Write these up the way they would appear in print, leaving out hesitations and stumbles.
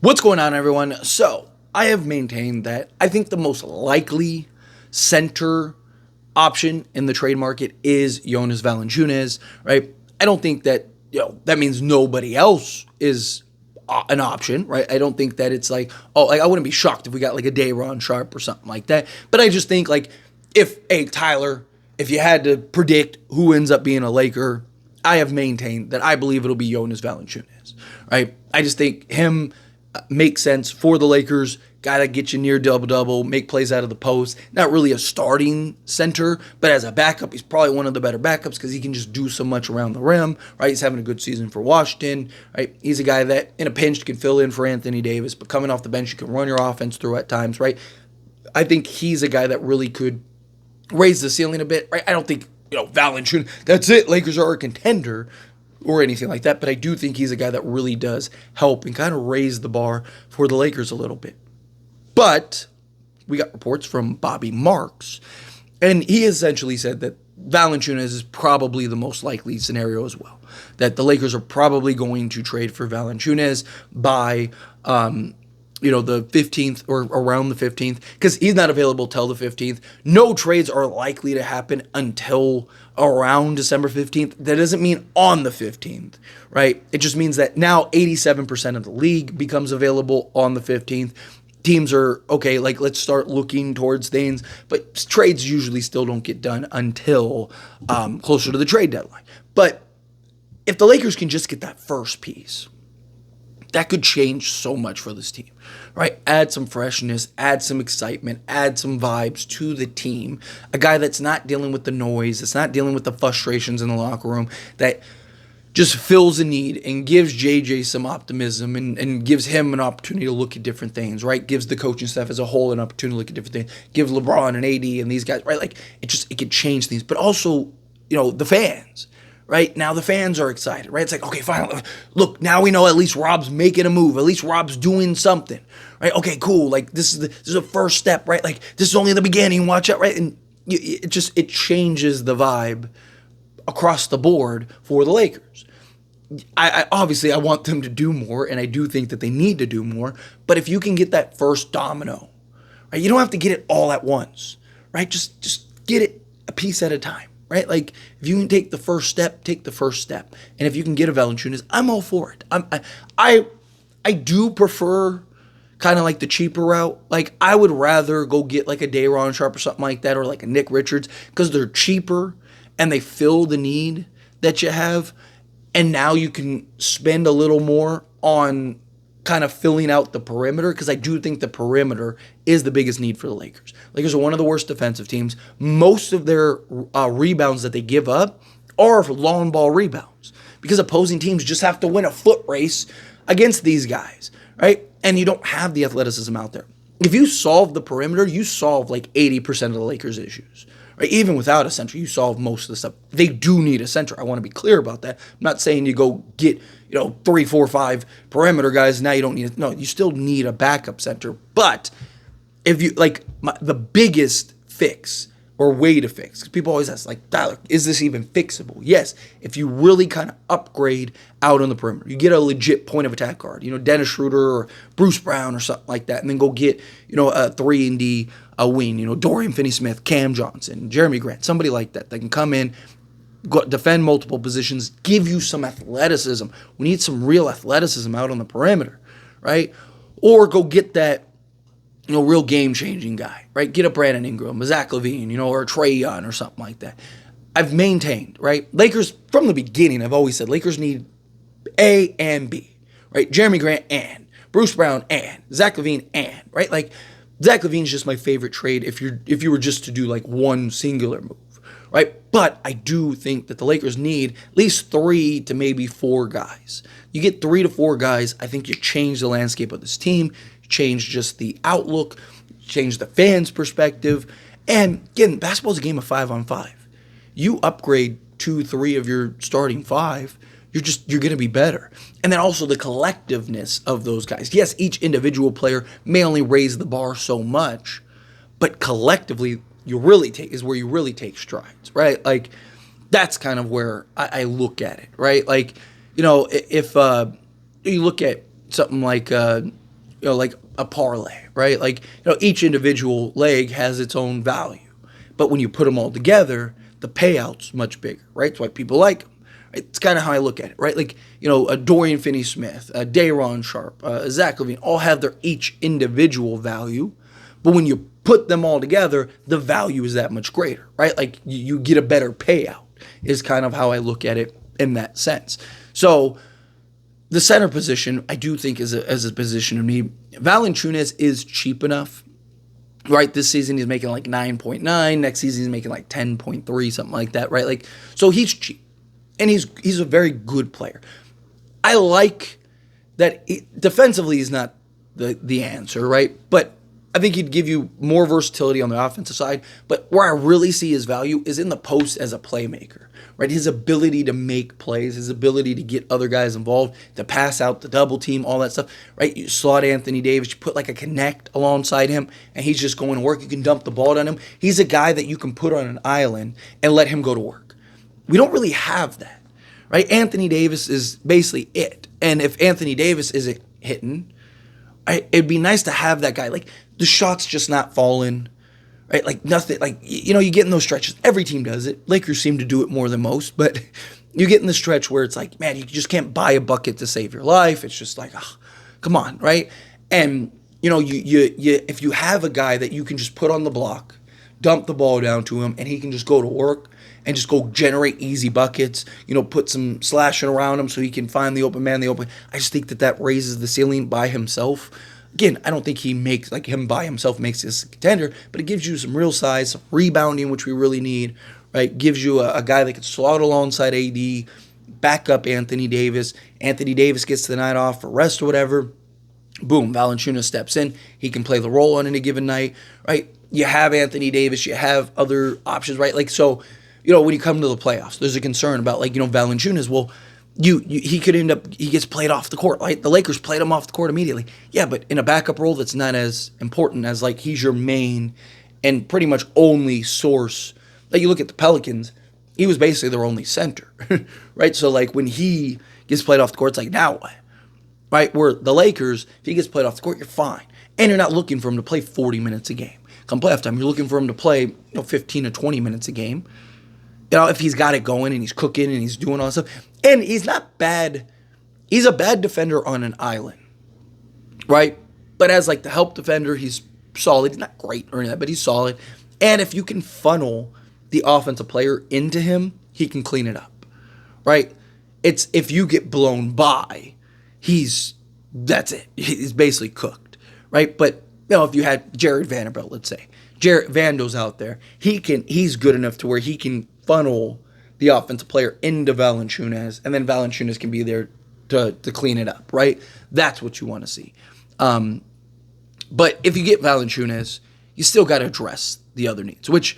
What's going on, everyone? So, I have maintained that I think the most likely center option in the trade market is Jonas Valanciunas, right? I don't think that, that means nobody else is an option, right? I don't think that it's like, oh, like I wouldn't be shocked if we got like a Dayron Sharp or something like that. But I just think like Tyler, if you had to predict who ends up being a Laker, I have maintained that I believe it'll be Jonas Valanciunas, right? I just think him makes sense for the Lakers. Guy that gets you near double-double, make plays out of the post. Not really a starting center, but as a backup, he's probably one of the better backups because he can just do so much around the rim, right? He's having a good season for Washington, right? He's a guy that, in a pinch, can fill in for Anthony Davis, but coming off the bench, you can run your offense through at times, right? I think he's a guy that really could raise the ceiling a bit, right? I don't think, Valanciunas, that's it, Lakers are a contender or anything like that, but I do think he's a guy that really does help and kind of raise the bar for the Lakers a little bit. But we got reports from Bobby Marks, and he essentially said that Valanciunas is probably the most likely scenario as well. That the Lakers are probably going to trade for Valanciunas by, the 15th or around the 15th, because he's not available till the 15th. No trades are likely to happen until around December 15th. That doesn't mean on the 15th, right? It just means that now 87% of the league becomes available on the 15th. Teams are, okay, like let's start looking towards things, but trades usually still don't get done until closer to the trade deadline. But if the Lakers can just get that first piece, that could change so much for this team, right? Add some freshness, add some excitement, add some vibes to the team. A guy that's not dealing with the noise, that's not dealing with the frustrations in the locker room, that just fills a need and gives JJ some optimism and gives him an opportunity to look at different things, right? Gives the coaching staff as a whole an opportunity to look at different things. Give LeBron and AD and these guys, right? Like it could change things. But also, the fans, right? Now the fans are excited, right? It's like, okay, finally, look, now we know at least Rob's making a move. At least Rob's doing something, right? Okay, cool. Like this is a first step, right? Like this is only the beginning. Watch out, right? And it changes the vibe across the board for the Lakers. I obviously I want them to do more, and I do think that they need to do more. But if you can get that first domino, right, you don't have to get it all at once, right? Just get it a piece at a time, right? Like if you can take the first step, take the first step. And if you can get a Valanciunas, I'm all for it. I do prefer kind of like the cheaper route. Like I would rather go get like a Dayron Sharp or something like that, or like a Nick Richards, because they're cheaper and they fill the need that you have. And now you can spend a little more on kind of filling out the perimeter, because I do think the perimeter is the biggest need for the Lakers. Lakers are one of the worst defensive teams. Most of their rebounds that they give up are long ball rebounds, because opposing teams just have to win a foot race against these guys, right? And you don't have the athleticism out there. If you solve the perimeter, you solve like 80% of the Lakers' issues. Right? Even without a center, you solve most of the stuff. They do need a center. I want to be clear about that. I'm not saying you go get 3, 4, 5 perimeter guys. Now you don't need it. No, you still need a backup center. But if you the biggest fix or way to fix, because people always ask, like, Tyler, is this even fixable? Yes, if you really kind of upgrade out on the perimeter. You get a legit point of attack guard, Dennis Schroeder or Bruce Brown or something like that, and then go get, a 3-and-D wing, Dorian Finney-Smith, Cam Johnson, Jeremy Grant, somebody like that can come in, go defend multiple positions, give you some athleticism. We need some real athleticism out on the perimeter, right? Or go get that real game-changing guy, right? Get a Brandon Ingram, a Zach LaVine, or a Trae Young or something like that. I've maintained, right? Lakers, from the beginning, I've always said Lakers need A and B, right? Jeremy Grant and Bruce Brown and Zach LaVine and, right? Like, Zach LaVine's just my favorite trade if you were just to do like one singular move, right? But I do think that the Lakers need at least 3 to maybe 4 guys. You get 3 to 4 guys, I think you change the landscape of this team, change just the outlook, change the fans' perspective. And again, basketball's a game of 5-on-5. You upgrade 2, 3 of your starting 5, you're going to be better. And then also the collectiveness of those guys. Yes, each individual player may only raise the bar so much, but collectively is where you really take strides, right? Like that's kind of where I look at it, right? Like, if you look at something like like a parlay, right? Like, each individual leg has its own value. But when you put them all together, the payout's much bigger, right? That's why people like them. Right? It's kind of how I look at it, right? Like, a Dorian Finney-Smith, a Day'Ron Sharpe, Zach LaVine, all have their each individual value. But when you put them all together, the value is that much greater, right? Like, you get a better payout is kind of how I look at it in that sense. So the center position, I do think is a position of need. Valanciunas is cheap enough, right? This season he's making like 9.9. Next season he's making like 10.3, something like that, right? Like, so he's cheap, and he's a very good player. I like that defensively he's not the answer, right? But I think he'd give you more versatility on the offensive side. But where I really see his value is in the post as a playmaker, right? His ability to make plays, his ability to get other guys involved, to pass out the double team, all that stuff, right? You slot Anthony Davis, you put like a connect alongside him, and he's just going to work. You can dump the ball on him. He's a guy that you can put on an island and let him go to work. We don't really have that, right? Anthony Davis is basically it. And if Anthony Davis isn't hitting, it'd be nice to have that guy. Like, the shot's just not falling, right? Like, nothing. Like, you get in those stretches. Every team does it. Lakers seem to do it more than most, but you get in the stretch where it's like, man, you just can't buy a bucket to save your life. It's just like, oh, come on, right? And, you if you have a guy that you can just put on the block, dump the ball down to him, and he can just go to work and just go generate easy buckets, put some slashing around him so he can find the open man, I just think that raises the ceiling by himself. Again, I don't think he makes, like, him by himself makes this a contender, but it gives you some real size, some rebounding, which we really need, right? Gives you a guy that can slot alongside AD, back up Anthony Davis. Anthony Davis gets the night off for rest or whatever. Boom, Valanciunas steps in. He can play the role on any given night, right? You have Anthony Davis. You have other options, right? Like, so, when you come to the playoffs, there's a concern about, like, Valanciunas. Well, he could end up, he gets played off the court, right? The Lakers played him off the court immediately. Yeah, but in a backup role that's not as important as, like, he's your main and pretty much only source. Like, you look at the Pelicans, he was basically their only center, right? So, like, when he gets played off the court, it's like, now what? Right? Where the Lakers, if he gets played off the court, you're fine. And you're not looking for him to play 40 minutes a game. Come playoff time, you're looking for him to play 15 to 20 minutes a game. If he's got it going and he's cooking and he's doing all that stuff. And he's not bad. He's a bad defender on an island, right? But as, like, the help defender, he's solid. He's not great or anything, but he's solid. And if you can funnel the offensive player into him, he can clean it up, right? It's if you get blown by, that's it. He's basically cooked, right? But, if you had Jared Vanderbilt, let's say, Jared Vando's out there, he's good enough to where he can funnel the offensive player into Valanciunas, and then Valanciunas can be there to clean it up, right? That's what you want to see. But if you get Valanciunas, you still got to address the other needs, which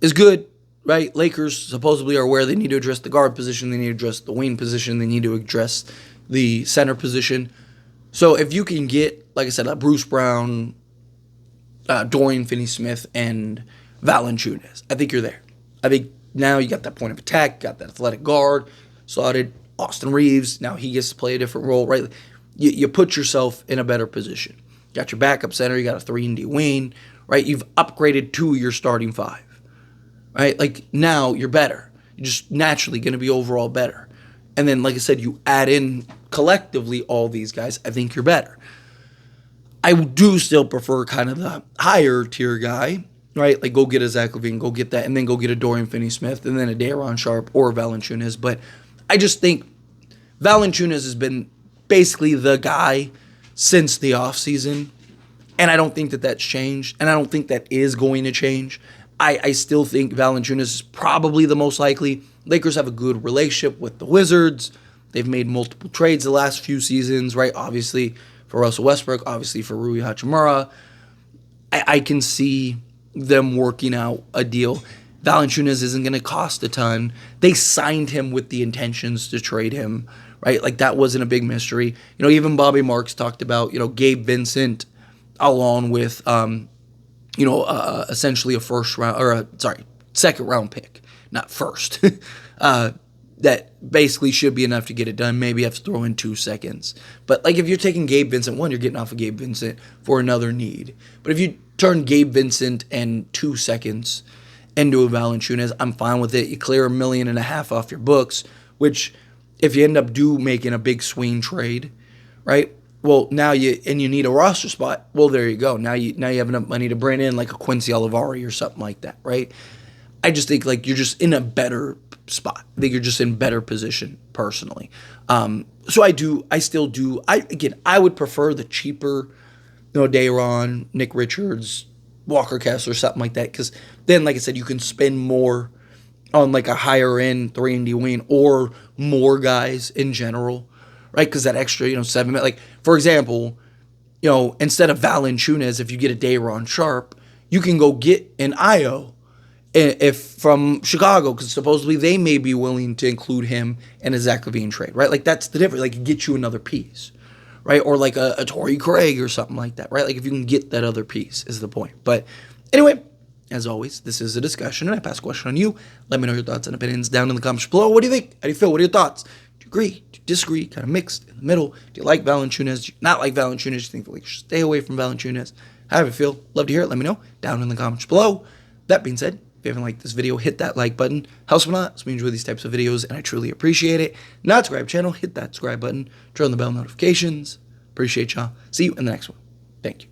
is good, right? Lakers supposedly are aware they need to address the guard position, they need to address the wing position, they need to address the center position. So if you can get, like I said, Bruce Brown, Dorian Finney-Smith, and Valanciunas, I think you're there. I think now you got that point of attack, got that athletic guard, slotted Austin Reeves. Now he gets to play a different role, right? You put yourself in a better position. Got your backup center, you got a 3-and-D wing, right? You've upgraded to your starting 5, right? Like, now you're better. You're just naturally going to be overall better. And then, like I said, you add in collectively all these guys, I think you're better. I do still prefer kind of the higher tier guy, right? Like, go get a Zach LaVine, go get that, and then go get a Dorian Finney-Smith, and then a Day'Ron Sharpe or Valanciunas. But I just think Valanciunas has been basically the guy since the offseason, and I don't think that's changed, and I don't think that is going to change. I still think Valanciunas is probably the most likely. Lakers have a good relationship with the Wizards. They've made multiple trades the last few seasons, right? Obviously for Russell Westbrook, obviously for Rui Hachimura. I can see them working out a deal. Valanciunas isn't going to cost a ton. They signed him with the intentions to trade him, right? Like, that wasn't a big mystery. Even Bobby Marks talked about, Gabe Vincent along with, essentially a second round pick, not first. that basically should be enough to get it done. Maybe you have to throw in 2 seconds. But like if you're taking Gabe Vincent, one, you're getting off of Gabe Vincent for another need. But if you turn Gabe Vincent and 2 seconds into a Valanciunas, I'm fine with it. You clear $1.5 million off your books, which if you end up making a big swing trade, right? Well, now you need a roster spot. Well, there you go. Now you have enough money to bring in like a Quincy Olivari or something like that, right? I just think like you're just in a better spot. I think you're just in better position personally. So I would prefer the cheaper, Day'Ron, Nick Richards, Walker Kessler, something like that. Because then, like I said, you can spend more on like a higher end 3-and-D wing or more guys in general, right? Because that extra, 7 minutes. Like for example, instead of Valanciunas, if you get a Day'Ron Sharp, you can go get an Io. If from Chicago, because supposedly they may be willing to include him in a Zach LaVine trade, right? Like that's the difference. Like it gets you another piece, right? Or like a Torrey Craig or something like that, right? Like if you can get that other piece is the point. But anyway, as always, this is a discussion, and I pass a question on you. Let me know your thoughts and opinions down in the comments below. What do you think? How do you feel? What are your thoughts? Do you agree? Do you disagree? Kind of mixed in the middle. Do you like Valanciunas? Do you not like Valanciunas? Do you think we should stay away from Valanciunas? How do you feel? Love to hear it. Let me know down in the comments below. That being said, if you haven't liked this video, hit that like button. Helps me a lot. So we enjoy these types of videos, and I truly appreciate it. Not subscribe channel, hit that subscribe button. Turn on the bell notifications. Appreciate y'all. See you in the next one. Thank you.